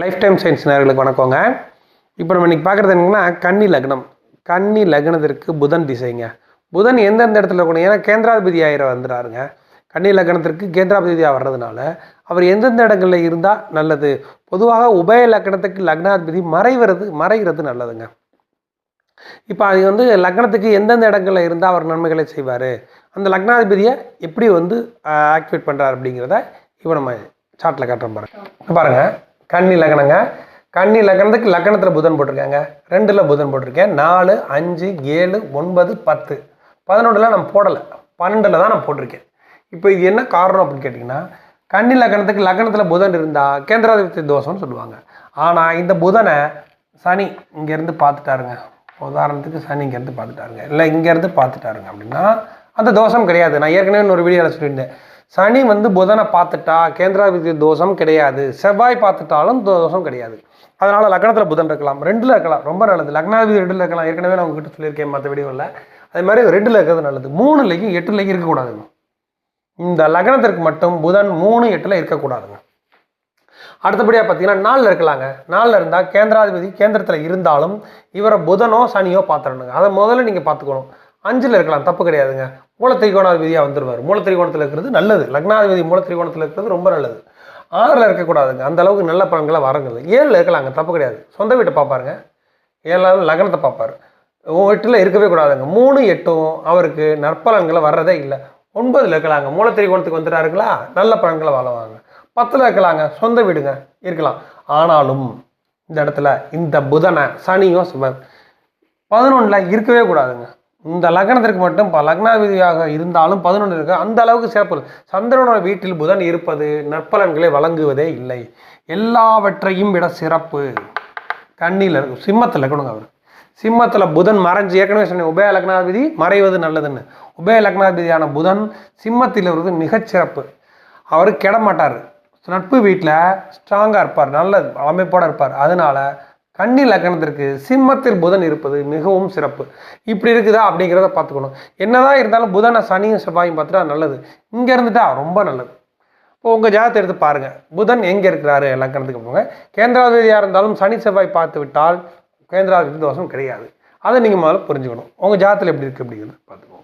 Life time science நேயர்களுக்கு வணக்கங்க. இப்போ நம்ம இன்றைக்கி பார்க்குறது என்னன்னா கன்னி லக்னம். கன்னி லக்னத்திற்கு புதன் திசைங்க. புதன் எந்தெந்த இடத்துல இருக்கணும், ஏன்னா கேந்திராதிபதி ஆயிரம் வந்துடுறாருங்க. கன்னி லக்னத்திற்கு கேந்திராதிபதியாக வர்றதுனால அவர் எந்தெந்த இடங்களில் இருந்தால் நல்லது. பொதுவாக உபய லக்னத்துக்கு லக்னாதிபதி மறைகிறது நல்லதுங்க. இப்போ அது லக்னத்துக்கு எந்தெந்த இடங்களில் இருந்தால் அவர் நன்மைகளை செய்வார், அந்த லக்னாதிபதியை எப்படி ஆக்டிவேட் பண்ணுறார் அப்படிங்கிறத இப்போ நம்ம சார்ட்டில் காட்டுறோம். பாருங்கள், கன்னி லக்னங்க. கன்னி லக்னத்துக்கு லக்னத்தில் புதன் போட்டிருக்காங்க, 2ல் புதன் போட்டிருக்கேன், 4, 5, 7, 9, 10, 11 நான் போடலை, 12 தான் நான் போட்டிருக்கேன். இப்போ இது என்ன காரணம் அப்படின்னு கேட்டிங்கன்னா, கன்னி லக்னத்துக்கு லக்னத்தில் புதன் இருந்தால் கேந்திராதிபதி தோஷம்னு சொல்லுவாங்க. ஆனால் இந்த புதனை சனி இங்கேருந்து பார்த்துட்டாருங்க. உதாரணத்துக்கு சனி இங்கேருந்து பார்த்துட்டாருங்க, இல்லை இங்கேருந்து பார்த்துட்டாருங்க அப்படின்னா அந்த தோஷம் கிடையாது. நான் ஏற்கனவே ஒரு வீடியோவில் சொல்லியிருந்தேன், சனி புதனை பார்த்துட்டா கேந்திராதிபதி தோஷம் கிடையாது, செவ்வாய் பார்த்துட்டாலும் தோஷம் கிடையாது. அதனால் லக்னத்தில் புதன் இருக்கலாம், 2ல் இருக்கலாம், ரொம்ப நல்லது. லக்னாதிபதி 2ல் இருக்கலாம், ஏற்கனவே நான் உங்ககிட்ட சொல்லியிருக்கேன் மற்ற வீடியோவில். அதே மாதிரி 2ல் இருக்கிறது நல்லது. 3லையும் 8லையும் இருக்கக்கூடாதுங்க. இந்த லக்னத்திற்கு மட்டும் புதன் 3, 8ல் இருக்கக்கூடாதுங்க. அடுத்தபடியாக பார்த்தீங்கன்னா 4ல் இருக்கலாங்க. 4ல் இருந்தால் கேந்திராதிபதி கேந்திரத்தில் இருந்தாலும் இவரை புதனோ சனியோ பார்த்துடணுங்க. அதை முதல்ல நீங்கள் பார்த்துக்கணும். 5ல் இருக்கலாம், தப்பு கிடையாதுங்க. மூலத்திரிகோணாதிபதியாக வந்துடுவார். மூலத்திரிகோணத்தில் இருக்கிறது நல்லது. லக்னாதிபதி மூலத்திரிகோணத்தில் இருக்கிறது ரொம்ப நல்லது. 6ல் இருக்கக்கூடாதுங்க, அந்த அளவுக்கு நல்ல பலன்களை வரங்கள். 7ல் இருக்கலாங்க, தப்பு கிடையாது. சொந்த வீட்டை பார்ப்பாருங்க. 7வது லக்னத்தை பார்ப்பார். 8ல் இருக்கவே கூடாதுங்க. 3, 8ம் அவருக்கு நற்பலன்களை வர்றதே இல்லை. 9ல் இருக்கலாங்க, மூலத்திரிகோணத்துக்கு வந்துட்டாருங்களா, நல்ல பலன்களை வாழுவாங்க. 10ல் இருக்கலாங்க, சொந்த வீடுங்க, இருக்கலாம். ஆனாலும் இந்த இடத்துல இந்த புதனை சனியோ சிவன் 11ல் இருக்கவே கூடாதுங்க. இந்த லக்னத்திற்கு மட்டும் லக்னாதிபதியாக இருந்தாலும் 11 இருக்கு, அந்த அளவுக்கு சிறப்பு. சந்திரனோட வீட்டில் புதன் இருப்பது நற்பலன்களை வழங்குவதே இல்லை. எல்லாவற்றையும் விட சிறப்பு கன்னியில் இருக்கும். சிம்மத்தில் இருக்கணுங்க. அவர் சிம்மத்தில் புதன் மறைஞ்சு, ஏற்கனவே சொன்னேன் உபய லக்னாதிபதி மறைவது நல்லதுன்னு. உபய லக்னாதிபதியான புதன் சிம்மத்தில் வருவது மிகச்சிறப்பு. அவர் கெட மாட்டார், நட்பு வீட்டில் ஸ்ட்ராங்காக இருப்பார், நல்ல அமைப்போடு இருப்பார். அதனால கன்னி லக்னத்திற்கு சிம்மத்தில் புதன் இருப்பது மிகவும் சிறப்பு. இப்படி இருக்குதா அப்படிங்கிறத பார்த்துக்கணும். என்னதான் இருந்தாலும் புதனை சனியும் செவ்வாயும் பார்த்துட்டா நல்லது, இங்கே இருந்துட்டா ரொம்ப நல்லது. இப்போ உங்கள் ஜாதகத்தை எடுத்து பாருங்கள், புதன் எங்கே இருக்கிறாரு லக்னத்துக்கு போங்க. கேந்திராதிபதியாக இருந்தாலும் சனி செவ்வாய் பார்த்து விட்டால் கேந்திராதிபதி தோஷம் கிடையாது. அதை நீங்கள் முதல்ல புரிஞ்சுக்கணும். உங்கள் ஜாதகத்தில் எப்படி இருக்குது அப்படிங்கிறது பார்த்துக்கணும்.